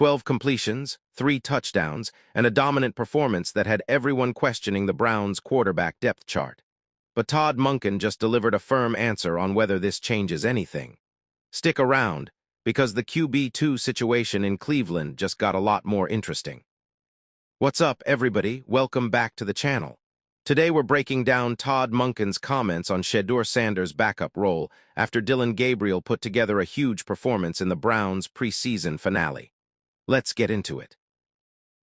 12 completions, 3 touchdowns, and a dominant performance that had everyone questioning the Browns' quarterback depth chart. But Todd Monken just delivered a firm answer on whether this changes anything. Stick around, because the QB2 situation in Cleveland just got a lot more interesting. What's up, everybody? Welcome back to the channel. Today we're breaking down Todd Monken's comments on Shedeur Sanders' backup role after Dillon Gabriel put together a huge performance in the Browns' preseason finale. Let's get into it.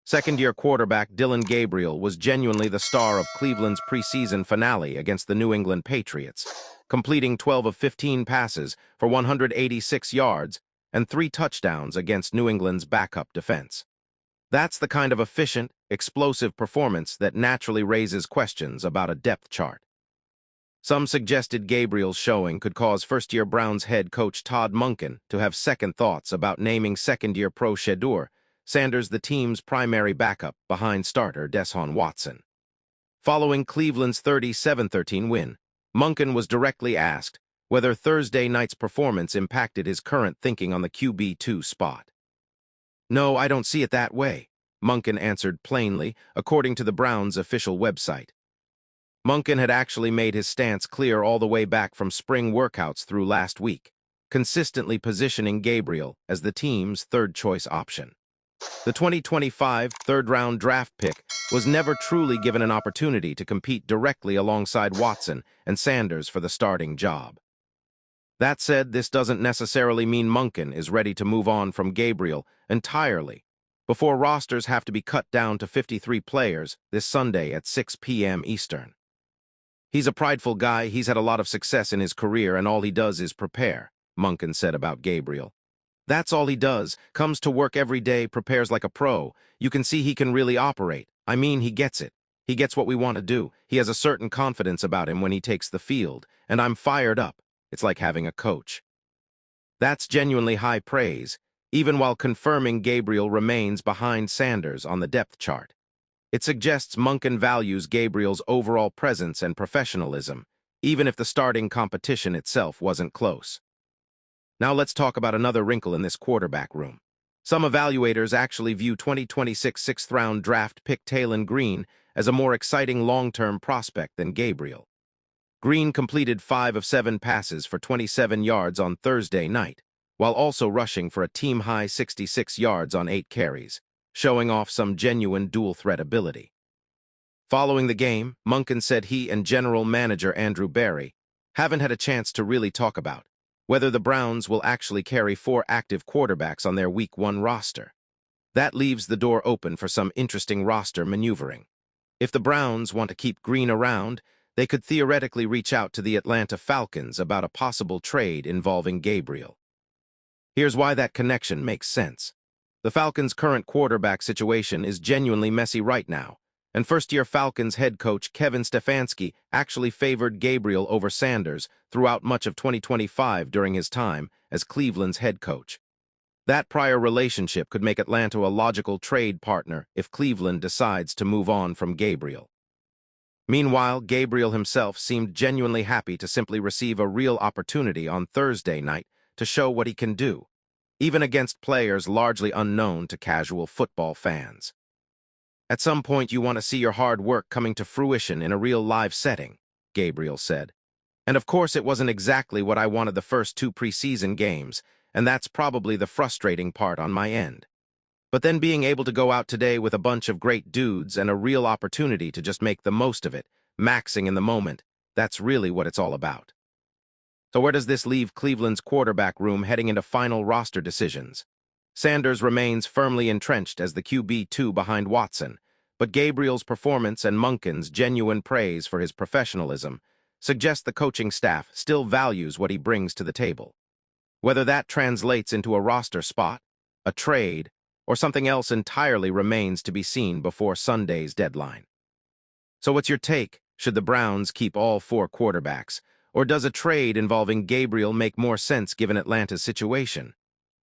Second-year quarterback Dillon Gabriel was genuinely the star of Cleveland's preseason finale against the New England Patriots, completing 12 of 15 passes for 186 yards and 3 touchdowns against New England's backup defense. That's the kind of efficient, explosive performance that naturally raises questions about a depth chart. Some suggested Gabriel's showing could cause first-year Browns head coach Todd Monken to have second thoughts about naming second-year pro Shedeur Sanders the team's primary backup behind starter Deshaun Watson. Following Cleveland's 37-13 win, Monken was directly asked whether Thursday night's performance impacted his current thinking on the QB2 spot. "No, I don't see it that way," Monken answered plainly, according to the Browns' official website. Monken had actually made his stance clear all the way back from spring workouts through last week, consistently positioning Gabriel as the team's third-choice option. The 2025 third-round draft pick was never truly given an opportunity to compete directly alongside Watson and Sanders for the starting job. That said, this doesn't necessarily mean Monken is ready to move on from Gabriel entirely before rosters have to be cut down to 53 players this Sunday at 6 p.m. Eastern. "He's a prideful guy, he's had a lot of success in his career, and all he does is prepare," Monken said about Gabriel. "That's all he does, comes to work every day, prepares like a pro. You can see he can really operate. I mean, he gets it. He gets what we want to do. He has a certain confidence about him when he takes the field, and I'm fired up. It's like having a coach." That's genuinely high praise, even while confirming Gabriel remains behind Sanders on the depth chart. It suggests Monken values Gabriel's overall presence and professionalism, even if the starting competition itself wasn't close. Now let's talk about another wrinkle in this quarterback room. Some evaluators actually view 2026 sixth-round draft pick Taylen Green as a more exciting long-term prospect than Gabriel. Green completed 5 of 7 passes for 27 yards on Thursday night, while also rushing for a team-high 66 yards on 8 carries, showing off some genuine dual-threat ability. Following the game, Monken said he and general manager Andrew Berry haven't had a chance to really talk about whether the Browns will actually carry 4 active quarterbacks on their Week 1 roster. That leaves the door open for some interesting roster maneuvering. If the Browns want to keep Green around, they could theoretically reach out to the Atlanta Falcons about a possible trade involving Gabriel. Here's why that connection makes sense. The Falcons' current quarterback situation is genuinely messy right now, and first-year Falcons head coach Kevin Stefanski actually favored Gabriel over Sanders throughout much of 2025 during his time as Cleveland's head coach. That prior relationship could make Atlanta a logical trade partner if Cleveland decides to move on from Gabriel. Meanwhile, Gabriel himself seemed genuinely happy to simply receive a real opportunity on Thursday night to show what he can do, even against players largely unknown to casual football fans. "At some point, you want to see your hard work coming to fruition in a real live setting," Gabriel said. "And of course, it wasn't exactly what I wanted the first 2 preseason games, and that's probably the frustrating part on my end. But then being able to go out today with a bunch of great dudes and a real opportunity to just make the most of it, maxing in the moment, that's really what it's all about." So where does this leave Cleveland's quarterback room heading into final roster decisions? Sanders remains firmly entrenched as the QB2 behind Watson, but Gabriel's performance and Monken's genuine praise for his professionalism suggest the coaching staff still values what he brings to the table. Whether that translates into a roster spot, a trade, or something else entirely remains to be seen before Sunday's deadline. So what's your take? Should the Browns keep all 4 quarterbacks, or does a trade involving Gabriel make more sense given Atlanta's situation?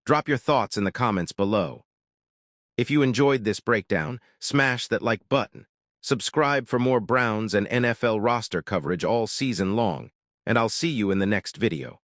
Drop your thoughts in the comments below. If you enjoyed this breakdown, smash that like button. Subscribe for more Browns and NFL roster coverage all season long, and I'll see you in the next video.